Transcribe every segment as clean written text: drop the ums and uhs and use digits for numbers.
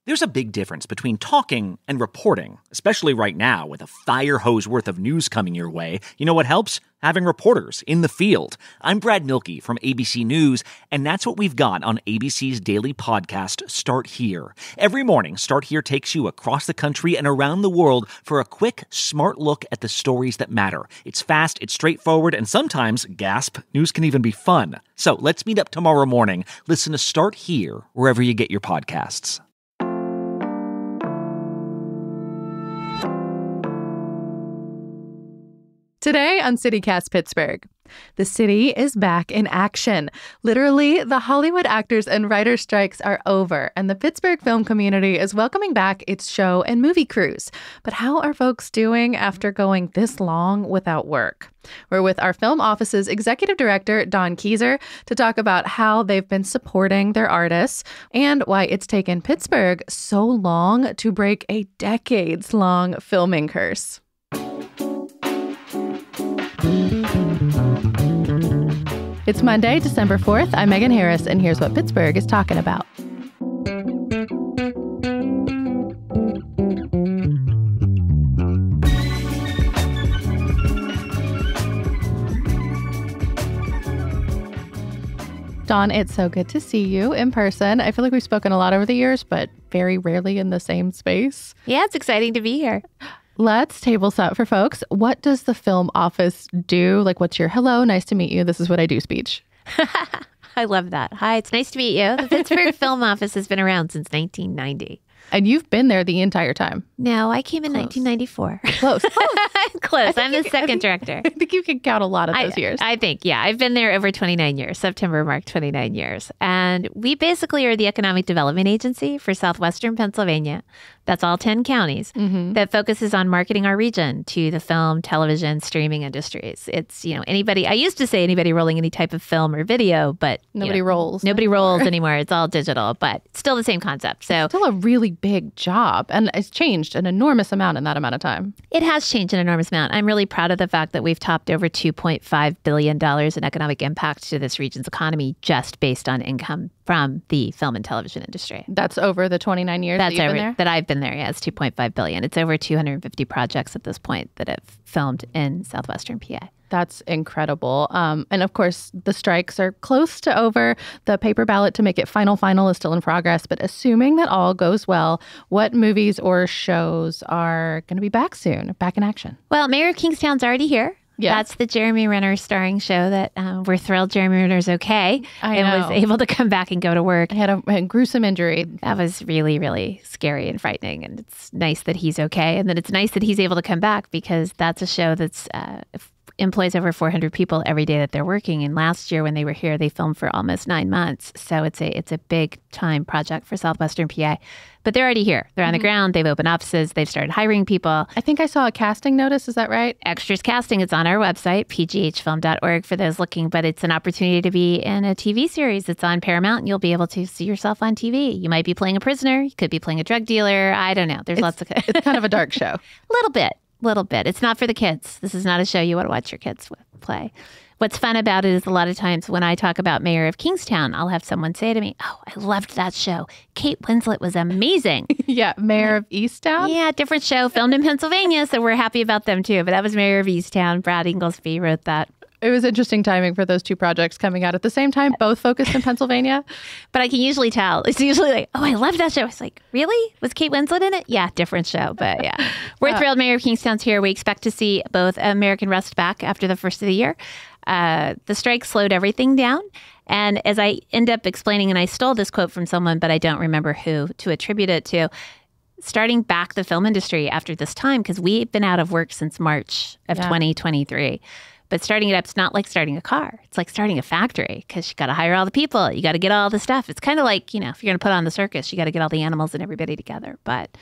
There's a big difference between talking and reporting, especially right now with a fire hose worth of news coming your way. You know what helps? Having reporters in the field. I'm Brad Milkey from ABC News, and that's what we've got on ABC's daily podcast, Start Here. Every morning, Start Here takes you across the country and around the world for a quick, smart look at the stories that matter. It's fast, it's straightforward, and sometimes, gasp, news can even be fun. So let's meet up tomorrow morning. Listen to Start Here wherever you get your podcasts. Today on CityCast Pittsburgh, the city is back in action. Literally, the Hollywood actors and writers' strikes are over, and the Pittsburgh film community is welcoming back its show and movie crews. But how are folks doing after going this long without work? We're with our film office's executive director, Dawn Keezer, to talk about how they've been supporting their artists and why it's taken Pittsburgh so long to break a decades-long filming curse. It's Monday, December 4th. I'm Megan Harris, and here's what Pittsburgh is talking about. Dawn, it's so good to see you in person. I feel like we've spoken a lot over the years, but very rarely in the same space. Yeah, it's exciting to be here. Let's table set for folks. What does the film office do? Like, what's your hello, nice to meet you, this is what I do speech? I love that. Hi, it's nice to meet you. The Pittsburgh Film Office has been around since 1990. And you've been there the entire time. No, I came in 1994. Close. Close. I'm the second director. I think you can count a lot of those years. I think, yeah. I've been there over 29 years. September marked 29 years. And we basically are the economic development agency for southwestern Pennsylvania. That's all 10 counties that focuses on marketing our region to the film, television, streaming industries. It's, anybody, I used to say anybody rolling any type of film or video, but nobody rolls. Nobody rolls anymore. It's all digital, but still the same concept. So it's still a really big job, and it's changed an enormous amount in that amount of time. It has changed an enormous amount. I'm really proud of the fact that we've topped over $2.5 billion in economic impact to this region's economy just based on income from the film and television industry. That's over the 29 years that you've been there? That I've been there, yeah. It's $2.5 billion. It's over 250 projects at this point that have filmed in southwestern PA. That's incredible. And of course, the strikes are close to over. The paper ballot to make it final is still in progress. But assuming that all goes well, what movies or shows are going to be back soon, back in action? Well, Mayor of Kingstown's already here. Yeah. That's the Jeremy Renner starring show that we're thrilled Jeremy Renner's okay. And was able to come back and go to work. He had a gruesome injury. That was really, really scary and frightening. And it's nice that he's okay. And then it's nice that he's able to come back because that's a show that's employs over 400 people every day that they're working. And last year when they were here, they filmed for almost 9 months. So it's a big time project for southwestern PA. But they're already here. They're on the ground. They've opened offices. They've started hiring people. I think I saw a casting notice. Is that right? Extras casting. It's on our website, pghfilm.org for those looking. But it's an opportunity to be in a TV series. It's on Paramount, and you'll be able to see yourself on TV. You might be playing a prisoner. You could be playing a drug dealer. I don't know. There's lots of... It's kind of a dark show. Little bit. It's not for the kids. This is not a show you want to watch your kids play. What's fun about it is a lot of times when I talk about Mayor of Kingstown, I'll have someone say to me, "Oh, I loved that show. Kate Winslet was amazing." Yeah, Mayor of Easttown? Yeah, different show, filmed in Pennsylvania, so we're happy about them too. But that was Mayor of Easttown. Brad Inglesby wrote that. It was interesting timing for those two projects coming out at the same time, both focused in Pennsylvania. But I can usually tell. It's usually like, oh, I love that show. I was like, really? Was Kate Winslet in it? Yeah, different show. But yeah, we're thrilled Mayor of Kingstown's here. We expect to see both American Rust back after the first of the year. The strike slowed everything down. And as I end up explaining, and I stole this quote from someone, but I don't remember who to attribute it to, starting back the film industry after this time, because we've been out of work since March of 2023. But starting it up, it's not like starting a car. It's like starting a factory because you got to hire all the people. You got to get all the stuff. It's kind of like, if you're going to put on the circus, you got to get all the animals and everybody together. But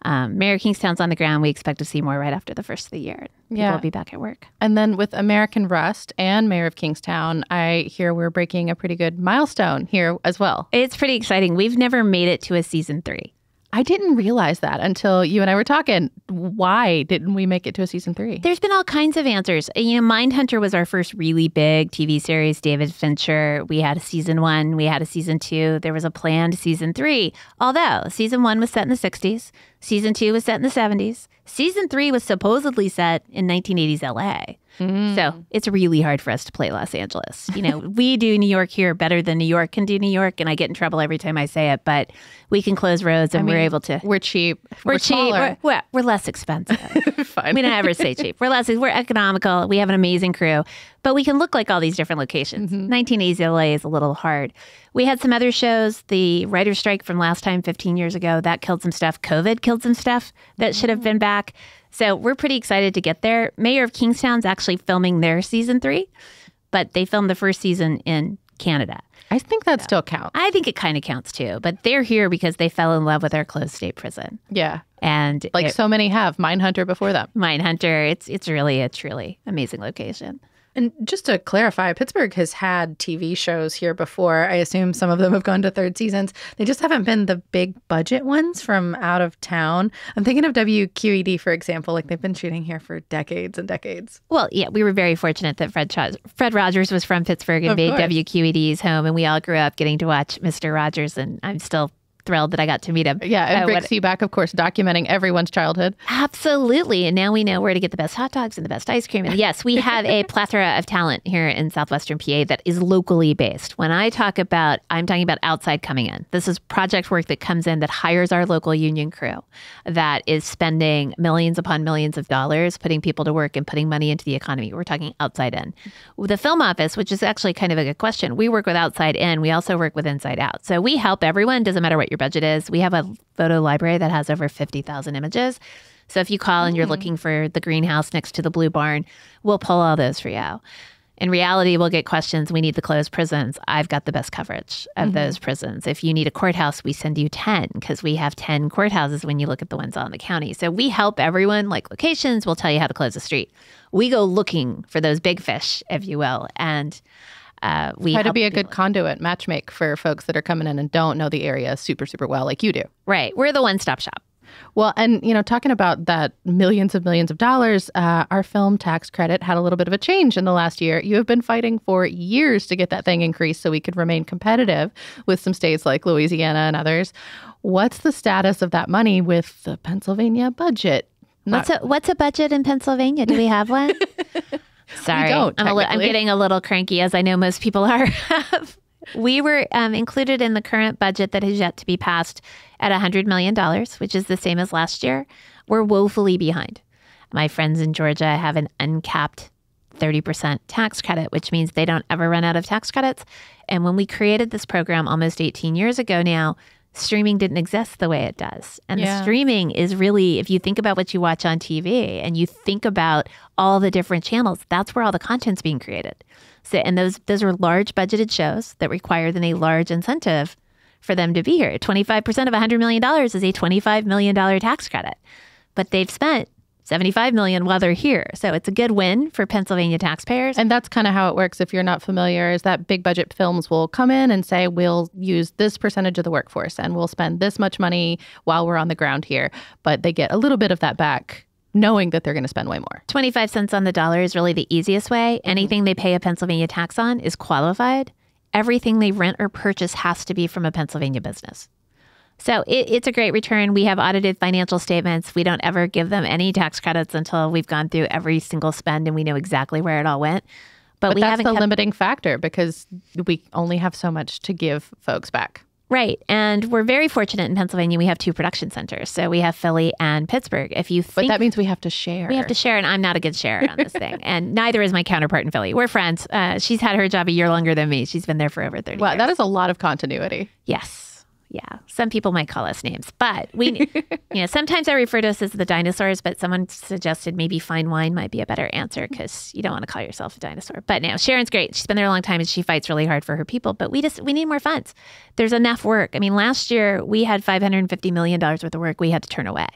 Mayor of Kingstown's on the ground. We expect to see more right after the first of the year. People will be back at work. And then with American Rust and Mayor of Kingstown, I hear we're breaking a pretty good milestone here as well. It's pretty exciting. We've never made it to a season 3. I didn't realize that until you and I were talking. Why didn't we make it to a season 3? There's been all kinds of answers. Mindhunter was our first really big TV series, David Fincher. We had a season 1, we had a season 2. There was a planned season 3. Although season 1 was set in the 60s, season 2 was set in the 70s. Season 3 was supposedly set in 1980s LA. So it's really hard for us to play Los Angeles. We do New York here better than New York can do New York, and I get in trouble every time I say it, but we can close roads and we're able to. We're cheap. We're cheap. We're less expensive. Fine. We don't ever say cheap. We're economical. We have an amazing crew, but we can look like all these different locations. 1980s LA is a little hard. We had some other shows. The writer's strike from last time, 15 years ago, that killed some stuff. COVID killed some stuff that should have been back. So we're pretty excited to get there. Mayor of Kingstown's actually filming their season 3, but they filmed the first season in Canada. I think that still counts. I think it kind of counts too, but they're here because they fell in love with our closed state prison. Yeah. And so many have. Mindhunter before them. Mindhunter, it's really a truly amazing location. And just to clarify, Pittsburgh has had TV shows here before. I assume some of them have gone to 3rd seasons. They just haven't been the big budget ones from out of town. I'm thinking of WQED, for example. They've been shooting here for decades and decades. Well, yeah, we were very fortunate that Fred Rogers was from Pittsburgh and made WQED's home. And we all grew up getting to watch Mr. Rogers. And I'm still thrilled that I got to meet him. Yeah, and Rick Seaback, of course, documenting everyone's childhood. Absolutely. And now we know where to get the best hot dogs and the best ice cream. And yes, we have a plethora of talent here in southwestern PA that is locally based. When I'm talking about outside coming in. This is project work that comes in that hires our local union crew, that is spending millions upon millions of dollars, putting people to work and putting money into the economy. We're talking outside in. The film office, which is actually kind of a good question, we work with outside in. We also work with inside out. So we help everyone, doesn't matter what your budget is. We have a photo library that has over 50,000 images. So if you call and you're looking for the greenhouse next to the Blue Barn, we'll pull all those for you. In reality, we'll get questions. We need the closed prisons. I've got the best coverage of those prisons. If you need a courthouse, we send you 10 because we have 10 courthouses when you look at the ones on the county. So we help everyone, like locations. We'll tell you how to close the street. We go looking for those big fish, if you will. And we try to be a good conduit, matchmake for folks that are coming in and don't know the area super, super well like you do. Right. We're the one-stop shop. Well, and, talking about that millions of dollars, our film tax credit had a little bit of a change in the last year. You have been fighting for years to get that thing increased so we could remain competitive with some states like Louisiana and others. What's the status of that money with the Pennsylvania budget? What's a budget in Pennsylvania? Do we have one? Sorry, I'm getting a little cranky, as I know most people are. We were included in the current budget that has yet to be passed at $100 million, which is the same as last year. We're woefully behind. My friends in Georgia have an uncapped 30% tax credit, which means they don't ever run out of tax credits. And when we created this program almost 18 years ago now, streaming didn't exist the way it does. And the streaming is really, if you think about what you watch on TV and you think about all the different channels, that's where all the content's being created. So, and those are large budgeted shows that require then a large incentive for them to be here. 25% of $100 million is a $25 million tax credit, but they've spent $75 million while they're here. So it's a good win for Pennsylvania taxpayers. And that's kind of how it works. If you're not familiar, is that big budget films will come in and say, we'll use this percentage of the workforce and we'll spend this much money while we're on the ground here. But they get a little bit of that back, knowing that they're going to spend way more. 25 cents on the dollar is really the easiest way. Anything they pay a Pennsylvania tax on is qualified. Everything they rent or purchase has to be from a Pennsylvania business. So it's a great return. We have audited financial statements. We don't ever give them any tax credits until we've gone through every single spend and we know exactly where it all went. But that's the limiting factor because we only have so much to give folks back. Right. And we're very fortunate in Pennsylvania. We have 2 production centers. So we have Philly and Pittsburgh. But that means we have to share. We have to share. And I'm not a good sharer on this thing. And neither is my counterpart in Philly. We're friends. She's had her job a year longer than me. She's been there for over 30 years. Wow, that is a lot of continuity. Yes. Yeah. Some people might call us names, but we, sometimes I refer to us as the dinosaurs, but someone suggested maybe fine wine might be a better answer because you don't want to call yourself a dinosaur. But no, Sharon's great. She's been there a long time and she fights really hard for her people, but we need more funds. There's enough work. I mean, last year we had $550 million worth of work we had to turn away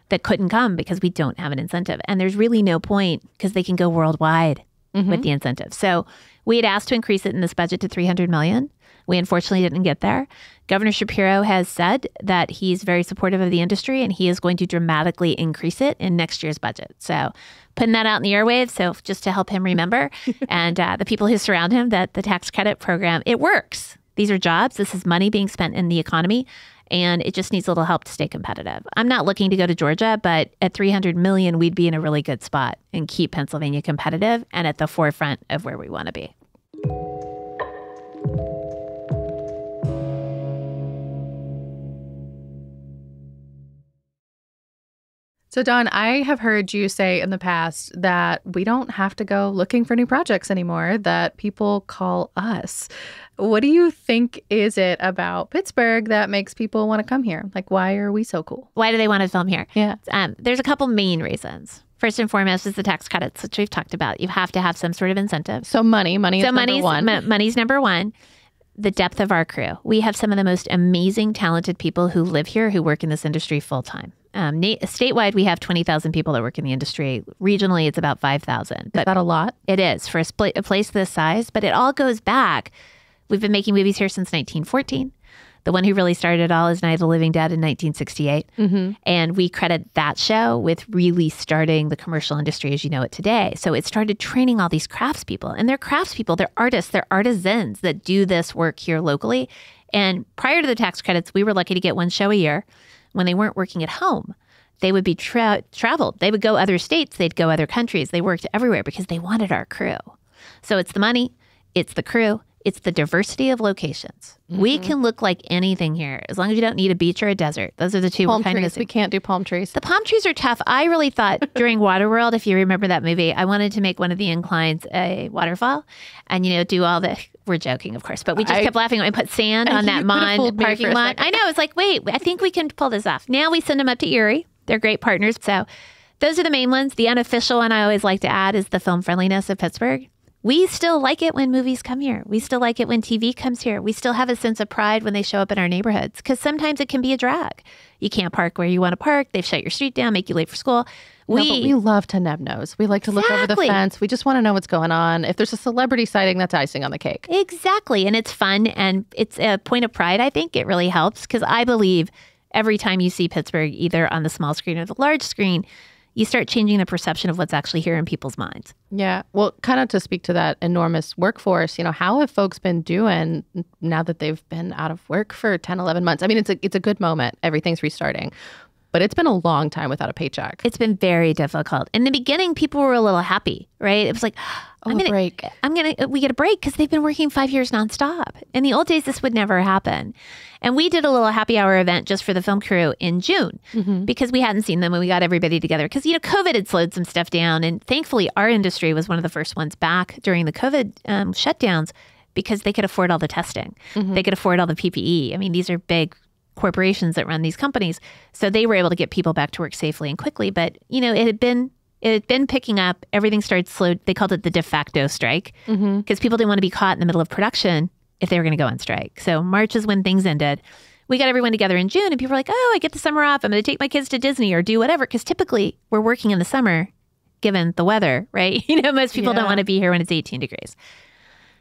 that couldn't come because we don't have an incentive. And there's really no point because they can go worldwide with the incentive. So we had asked to increase it in this budget to $300 million. We unfortunately didn't get there. Governor Shapiro has said that he's very supportive of the industry and he is going to dramatically increase it in next year's budget. So putting that out in the airwaves, so just to help him remember and the people who surround him, that the tax credit program, it works. These are jobs. This is money being spent in the economy. And it just needs a little help to stay competitive. I'm not looking to go to Georgia, but at $300 million, we'd be in a really good spot and keep Pennsylvania competitive and at the forefront of where we want to be. So, Dawn, I have heard you say in the past that we don't have to go looking for new projects anymore, that people call us. What do you think is it about Pittsburgh that makes people want to come here? Like, why are we so cool? Why do they want to film here? Yeah. There's a couple main reasons. First and foremost is the tax credits, which we've talked about. You have to have some sort of incentive. So money is number one. Money's number one. The depth of our crew. We have some of the most amazing, talented people who live here, who work in this industry full time. Statewide, we have 20,000 people that work in the industry. Regionally, it's about 5,000. Is that a lot? It is for a place this size, but it all goes back. We've been making movies here since 1914. The one who really started it all is Night of the Living Dead in 1968. Mm-hmm. And we credit that show with really starting the commercial industry as you know it today. So it started training all these craftspeople. And they're craftspeople, they're artists, they're artisans that do this work here locally. And prior to the tax credits, we were lucky to get one show a year. When they weren't working at home, they would be traveled. They would go other states. They'd go other countries. They worked everywhere because they wanted our crew. So it's the money, it's the crew, it's the diversity of locations. Mm-hmm. We can look like anything here as long as you don't need a beach or a desert. Those are the two. Palm trees. We can't do palm trees. The palm trees are tough. I really thought during Waterworld, if you remember that movie, I wanted to make one of the inclines a waterfall and, do all the... We're joking, of course, but we just kept laughing. I put sand on that Mon parking lot. I know. It's like, wait, I think we can pull this off. Now we send them up to Erie. They're great partners. So those are the main ones. The unofficial one I always like to add is the film friendliness of Pittsburgh. We still like it when movies come here. We still like it when TV comes here. We still have a sense of pride when they show up in our neighborhoods because sometimes it can be a drag. You can't park where you want to park. They've shut your street down, make you late for school. But we love to nub nose. We like to look over the fence. We just want to know what's going on. If there's a celebrity sighting, that's icing on the cake. Exactly. And it's fun. And it's a point of pride, I think. It really helps because I believe every time you see Pittsburgh, either on the small screen or the large screen, you start changing the perception of what's actually here in people's minds. Yeah. Well, kind of to speak to that enormous workforce, how have folks been doing now that they've been out of work for 10, 11 months? I mean, it's a good moment. Everything's restarting. But it's been a long time without a paycheck. It's been very difficult. In the beginning, people were a little happy, right? It was like, we get a break because they've been working 5 years nonstop. In the old days, this would never happen. And we did a little happy hour event just for the film crew in June because we hadn't seen them when we got everybody together. Because, COVID had slowed some stuff down. And thankfully, our industry was one of the first ones back during the COVID shutdowns because they could afford all the testing. They could afford all the PPE. I mean, these are big corporations that run these companies. So they were able to get people back to work safely and quickly. But, it had been picking up. Everything started slow. They called it the de facto strike because people didn't want to be caught in the middle of production if they were going to go on strike. So March is when things ended. We got everyone together in June and people were like, I get the summer off. I'm going to take my kids to Disney or do whatever. Because typically we're working in the summer given the weather, right? Most people don't want to be here when it's 18 degrees.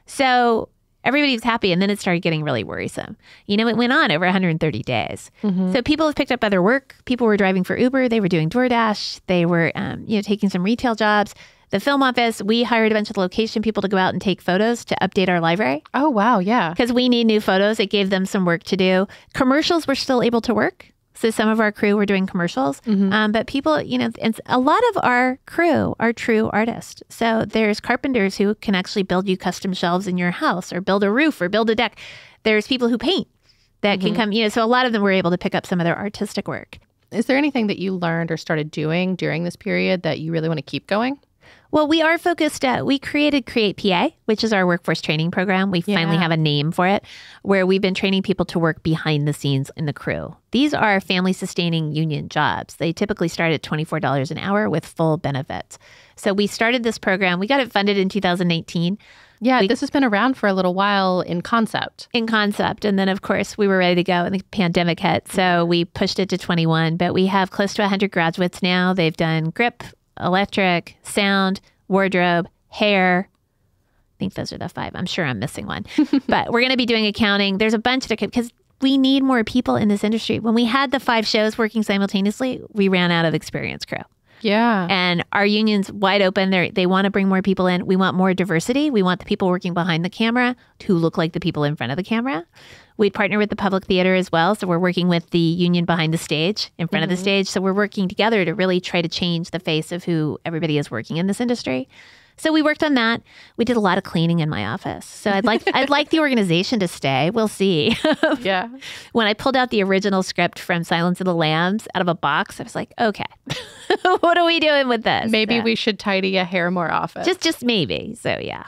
So everybody was happy, and then it started getting really worrisome. It went on over 130 days. So people have picked up other work. People were driving for Uber. They were doing DoorDash. They were, taking some retail jobs. The film office, we hired a bunch of location people to go out and take photos to update our library. Oh, wow. Yeah. Because we need new photos. It gave them some work to do. Commercials were still able to work. So some of our crew were doing commercials. But people, and a lot of our crew are true artists. So there's carpenters who can actually build you custom shelves in your house or build a roof or build a deck. There's people who paint that can come, so a lot of them were able to pick up some of their artistic work. Is there anything that you learned or started doing during this period that you really want to keep going? Well, we are focused we created Create PA, which is our workforce training program. We finally have a name for it, where we've been training people to work behind the scenes in the crew. These are family sustaining union jobs. They typically start at $24 an hour with full benefits. So we started this program. We got it funded in 2018. Yeah, this has been around for a little while in concept. And then, of course, we were ready to go and the pandemic hit. So we pushed it to 21. But we have close to 100 graduates now. They've done grip, electric, sound, wardrobe, hair. I think those are the 5. I'm sure I'm missing one. But we're going to be doing accounting. There's a bunch that because we need more people in this industry. When we had the 5 shows working simultaneously, we ran out of experienced crew. Yeah. And our union's wide open. They want to bring more people in. We want more diversity. We want the people working behind the camera to look like the people in front of the camera. We'd partner with the Public Theater as well. So we're working with the union behind the stage, in front of the stage. So we're working together to really try to change the face of who everybody is working in this industry. So we worked on that. We did a lot of cleaning in my office. So I'd like the organization to stay. We'll see. Yeah. When I pulled out the original script from Silence of the Lambs out of a box, I was like, okay, what are we doing with this? Maybe we should tidy a hair more often. Just maybe. So yeah.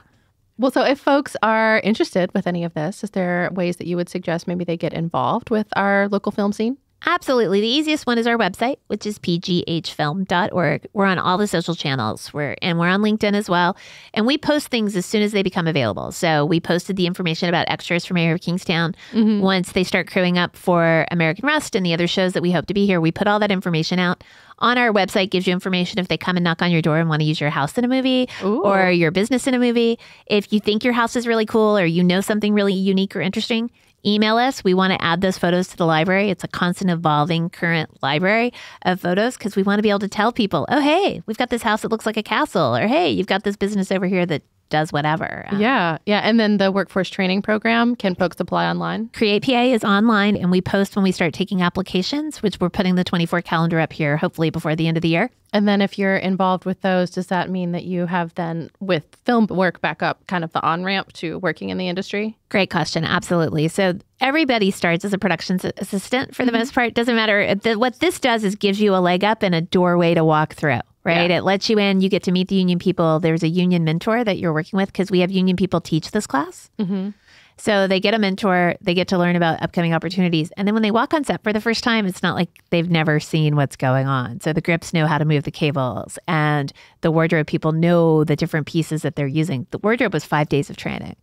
Well, so if folks are interested with any of this, is there ways that you would suggest maybe they get involved with our local film scene? Absolutely. The easiest one is our website, which is pghfilm.org. We're on all the social channels. We're on LinkedIn as well. And we post things as soon as they become available. So we posted the information about extras for Mayor of Kingstown. Once they start crewing up for American Rust and the other shows that we hope to be here, we put all that information out. On our website, gives you information if they come and knock on your door and want to use your house in a movie or your business in a movie. If you think your house is really cool or you know something really unique or interesting, email us. We want to add those photos to the library. It's a constant evolving current library of photos because we want to be able to tell people, oh, hey, we've got this house that looks like a castle, or hey, you've got this business over here that does whatever. Yeah. And then the workforce training program, can folks apply online? Create PA is online, and we post when we start taking applications, which we're putting the 24 calendar up here, hopefully before the end of the year. And then if you're involved with those, does that mean that you have then, with film work back up, kind of the on-ramp to working in the industry? Great question. Absolutely. So everybody starts as a production assistant for the most part. Doesn't matter. What this does is gives you a leg up and a doorway to walk through. Right. Yeah. It lets you in. You get to meet the union people. There's a union mentor that you're working with because we have union people teach this class. So they get a mentor. They get to learn about upcoming opportunities. And then when they walk on set for the first time, it's not like they've never seen what's going on. So the grips know how to move the cables, and the wardrobe people know the different pieces that they're using. The wardrobe was 5 days of training.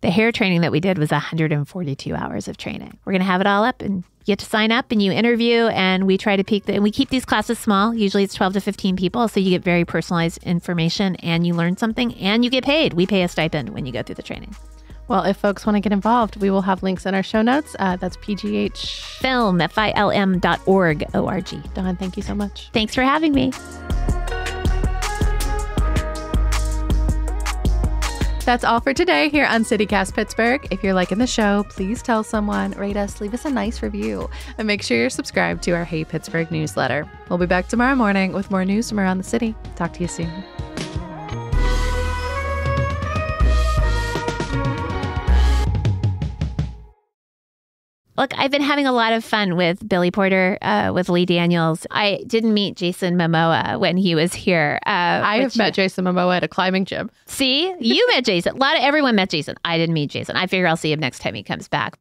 The hair training that we did was 142 hours of training. We're going to have it all up, and you get to sign up and you interview, and we try to peak and we keep these classes small. Usually it's 12 to 15 people. So you get very personalized information and you learn something and you get paid. We pay a stipend when you go through the training. Well, if folks want to get involved, we will have links in our show notes. That's PGHFilm, FILM.org, O-R-G. Dawn, thank you so much. Thanks for having me. That's all for today here on CityCast Pittsburgh. If you're liking the show, please tell someone, rate us, leave us a nice review, and make sure you're subscribed to our Hey Pittsburgh newsletter. We'll be back tomorrow morning with more news from around the city. Talk to you soon. Look, I've been having a lot of fun with Billy Porter, with Lee Daniels. I didn't meet Jason Momoa when he was here. I have met Jason Momoa at a climbing gym. See, you met Jason. Everyone met Jason. I didn't meet Jason. I figure I'll see him next time he comes back.